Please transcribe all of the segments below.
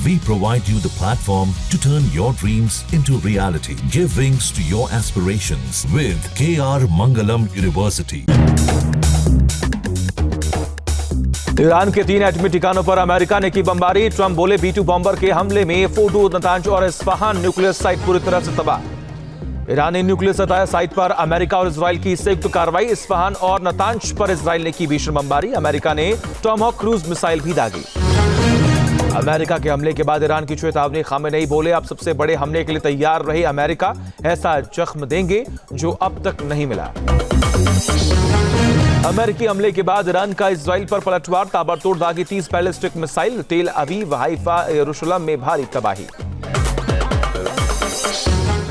We provide you the platform to turn your dreams into reality. Give wings to your aspirations with KR Mangalam University. Iran के 3 एटमी ठिकानों पर America ने की बमबारी। Trump बोले B-2 bomber के हमले में फोर्डो, नतांज और इस्फहान न्यूक्लियर साइट पूरी तरह से तबाह। ईरानी न्यूक्लियर सतह साइट पर अमेरिका और इजराइल की संयुक्त कार्रवाई। इस्फहान और नतांज पर इजराइल ने की भीषण बमबारी। अमेरिका ने टॉमहॉक क्रूज मिसाइल भी दागी। अमेरिका के हमले के बाद ईरान की चेतावनी। खामेनेई बोले अब सबसे बड़े हमले के लिए तैयार रहे अमेरिका, ऐसा जख्म देंगे जो अब तक नहीं मिला। अमेरिकी हमले के बाद ईरान का इजराइल पर पलटवार। ताबड़तोड़ दागी 30 बैलिस्टिक मिसाइल। तेल अवीव, हाइफा, यरूशलेम में भारी तबाही।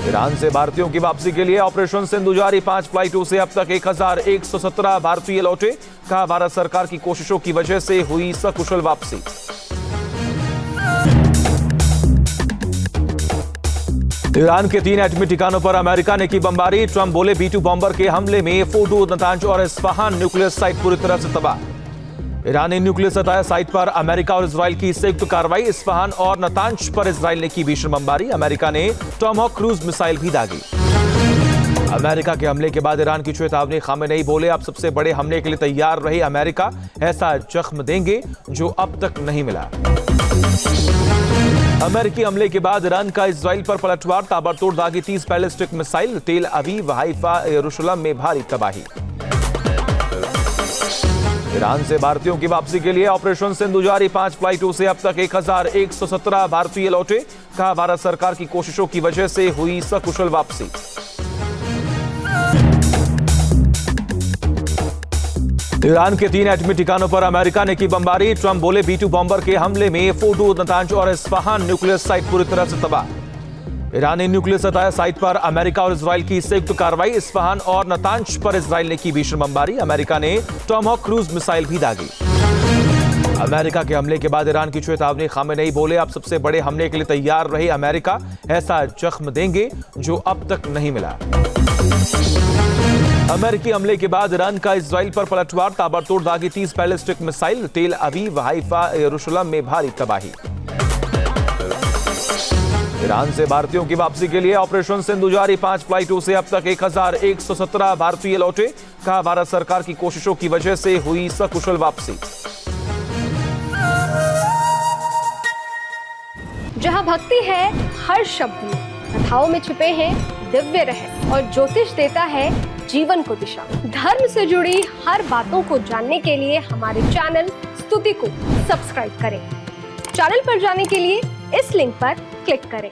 ईरान से भारतीयों की वापसी के लिए ऑपरेशन सिंधु जारी। 5 फ्लाइटों से अब तक 1117 भारतीय लौटे। कहा भारत सरकार की कोशिशों की वजह से हुई सकुशल वापसी। ईरान के 3 एटमी ठिकानों पर अमेरिका ने की बमबारी। ट्रंप बोले B-2 बॉम्बर के हमले में फोर्डो, नतांज और इस्फहान न्यूक्लियर साइट पूरी तरह से तबाह। ईरानी न्यूक्लियर सतह साइट पर अमेरिका और इजराइल की संयुक्त कार्रवाई। इस्फहान और नतांज पर इजराइल ने की भीषण बमबारी। अमेरिका ने टॉमहॉक क्रूज मिसाइल भी दागी। अमेरिका के हमले के बाद ईरान की चेतावनी। खामेनेई बोले अब सबसे बड़े हमले के लिए तैयार रहे अमेरिका, ऐसा जख्म देंगे जो अब तक नहीं मिला। अमेरिकी हमले के बाद ईरान का इजराइल पर पलटवार। ताबड़तोड़ दागी 30 बैलिस्टिक मिसाइल। तेल अवीव, हाइफा, यरूशलेम में भारी तबाही। ईरान से भारतीयों की वापसी के लिए ऑपरेशन सिंधु जारी। 5 फ्लाइटों से अब तक 1117 भारतीय लौटे। कहा भारत सरकार की कोशिशों की वजह से हुई सकुशल वापसी। ईरान के 3 एटमी ठिकानों पर अमेरिका ने की बमबारी। ट्रंप बोले B-2 बॉम्बर के हमले में फोर्डो, नतांज और इस्फहान न्यूक्लियर साइट पूरी तरह से तबाह। ईरानी न्यूक्लियर सतह साइट पर अमेरिका और इजराइल की संयुक्त कार्रवाई। इस्फहान और नतांज पर इजराइल ने की भीषण बमबारी। अमेरिका ने टॉमहॉक क्रूज मिसाइल भी दागी। अमेरिका के हमले के बाद ईरान की चेतावनी। खामेनेई बोले अब सबसे बड़े हमले के लिए तैयार रहे अमेरिका, ऐसा जख्म देंगे जो अब तक नहीं मिला। अमेरिकी हमले के बाद ईरान का इजराइल पर पलटवार। ताबड़तोड़ दागी 30 बैलिस्टिक मिसाइल। तेल अवीव, हाइफा, यरूशलेम में भारी तबाही। ईरान से भारतीयों की वापसी के लिए ऑपरेशन सिंधु जारी। 5 फ्लाइटों से अब तक 1117 भारतीय लौटे। कहा भारत सरकार की कोशिशों की वजह से हुई सकुशल वापसी। जहां भक्ति है हर शब्द में, कथाओं में छुपे हैं दिव्य रहस्य और ज्योतिष देता है जीवन को दिशा। धर्म से जुड़ी हर बातों को जानने के लिए हमारे चैनल स्तुति को सब्सक्राइब करें। चैनल पर जाने के लिए इस लिंक पर क्लिक करें।